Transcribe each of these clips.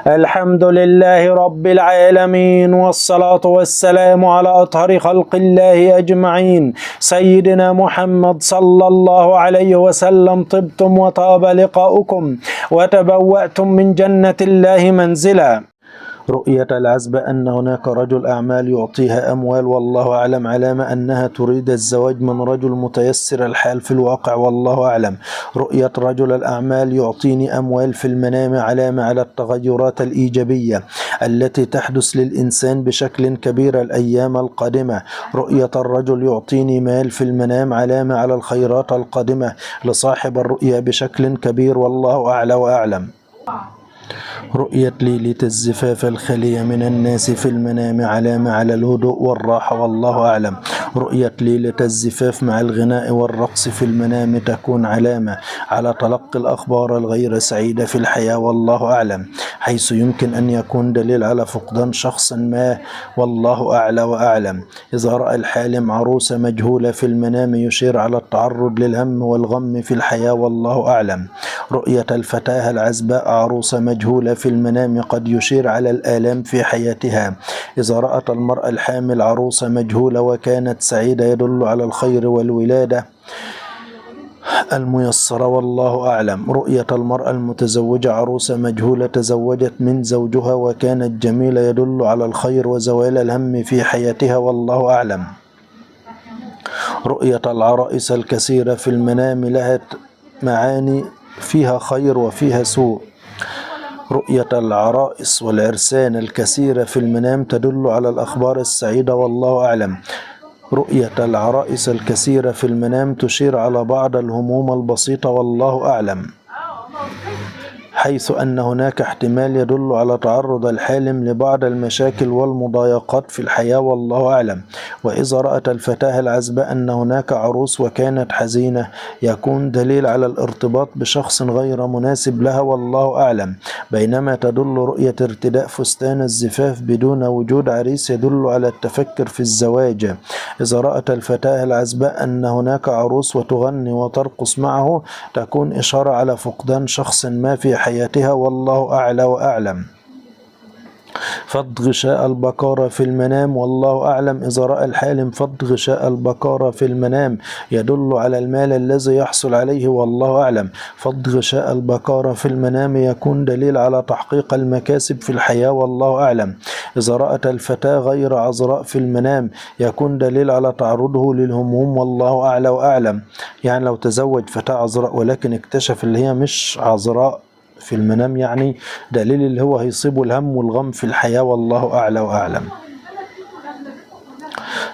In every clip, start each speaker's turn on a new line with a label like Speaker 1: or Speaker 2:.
Speaker 1: الحمد لله رب العالمين، والصلاة والسلام على أطهر خلق الله أجمعين، سيدنا محمد صلى الله عليه وسلم. طبتم وطاب لقاؤكم وتبوأتم من جنة الله منزلا. رؤية العزبة أن هناك رجل أعمال يعطيها أموال، والله أعلم، علامة أنها تريد الزواج من رجل متيسر الحال في الواقع، والله أعلم. رؤية رجل الأعمال يعطيني أموال في المنام علامة على التغيرات الإيجابية التي تحدث للإنسان بشكل كبير الأيام القادمة. رؤية الرجل يعطيني مال في المنام علامة على الخيرات القادمة لصاحب الرؤية بشكل كبير، والله أعلى وأعلم. رؤية ليلة الزفاف الخالية من الناس في المنام علامة على الهدوء والراحة، والله أعلم. رؤية ليلة الزفاف مع الغناء والرقص في المنام تكون علامة على تلقي الأخبار الغير سعيدة في الحياة، والله أعلم، حيث يمكن أن يكون دليل على فقدان شخص ما، والله أعلى وأعلم. إذا رأى الحالم عروسة مجهولة في المنام يشير على التعرض للهم والغم في الحياة، والله أعلم. رؤية الفتاة العزباء عروسة مجهولة في المنام قد يشير على الآلام في حياتها. إذا رأت المرأة الحامل عروسة مجهولة وكانت سعيدة يدل على الخير والولادة الميسرة، والله أعلم. رؤية المرأة المتزوجة عروسة مجهولة تزوجت من زوجها وكانت جميلة يدل على الخير وزوال الهم في حياتها، والله أعلم. رؤية العرائس الكثيرة في المنام لها معاني فيها خير وفيها سوء. رؤية العرائس والعرسان الكثيرة في المنام تدل على الأخبار السعيدة، والله أعلم. رؤية العرائس الكثيرة في المنام تشير على بعض الهموم البسيطة، والله أعلم، حيث أن هناك احتمال يدل على تعرض الحالم لبعض المشاكل والمضايقات في الحياة، والله أعلم. وإذا رأت الفتاة العزباء أن هناك عروس وكانت حزينة يكون دليل على الارتباط بشخص غير مناسب لها، والله أعلم. بينما تدل رؤية ارتداء فستان الزفاف بدون وجود عريس يدل على التفكر في الزواج. إذا رأت الفتاة العزباء أن هناك عروس وتغني وترقص معه تكون إشارة على فقدان شخص ما في حياتها، والله أعلى وأعلم. فض غشاء البكارة في المنام، والله أعلم. إذا رأى الحالم فض غشاء البكارة في المنام يدل على المال الذي يحصل عليه، والله أعلم. فض غشاء البكارة في المنام يكون دليل على تحقيق المكاسب في الحياة، والله أعلم. إذا رأت الفتاة غير عذراء في المنام يكون دليل على تعرضه للهموم، والله أعلى وأعلم. يعني لو تزوج فتاة عذراء ولكن اكتشف اللي هي مش عذراء في المنام، يعني دليل اللي هو هيصيبه الهم والغم في الحياة، والله أعلى وأعلم.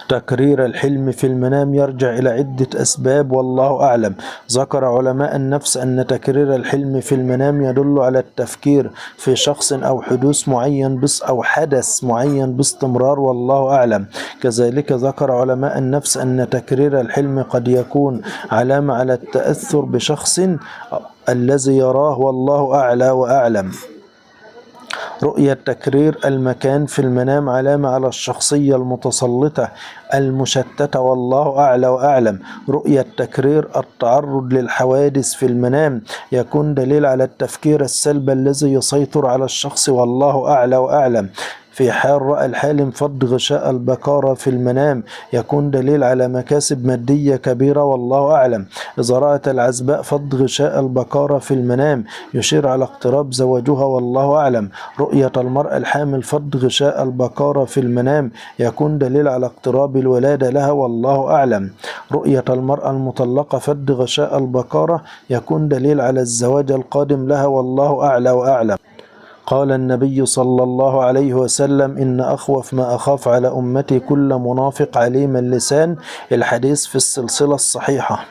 Speaker 1: تكرير الحلم في المنام يرجع إلى عدة أسباب، والله أعلم. ذكر علماء النفس أن تكرير الحلم في المنام يدل على التفكير في شخص أو حدوث معين أو حدث معين باستمرار، والله أعلم. كذلك ذكر علماء النفس أن تكرير الحلم قد يكون علامة على التأثر بشخص الذي يراه، والله أعلى وأعلم. رؤية تكرير المكان في المنام علامة على الشخصية المتسلطة المشتتة، والله أعلى وأعلم. رؤية تكرير التعرض للحوادث في المنام يكون دليل على التفكير السلبي الذي يسيطر على الشخص، والله أعلى وأعلم. في حال رأى الحالم فض غشاء البكارة في المنام يكون دليل على مكاسب مادية كبيرة، والله أعلم. إذا رأت العزباء فض غشاء البكارة في المنام يشير على اقتراب زواجها، والله أعلم. رؤية المرأة الحامل فض غشاء البكارة في المنام يكون دليل على اقتراب الولادة لها، والله أعلم. رؤية المرأة المطلقة فض غشاء البكارة يكون دليل على الزواج القادم لها، والله أعلى وأعلم. قال النبي صلى الله عليه وسلم: إن أخوف ما أخاف على أمتي كل منافق عليم اللسان. الحديث في السلسلة الصحيحة.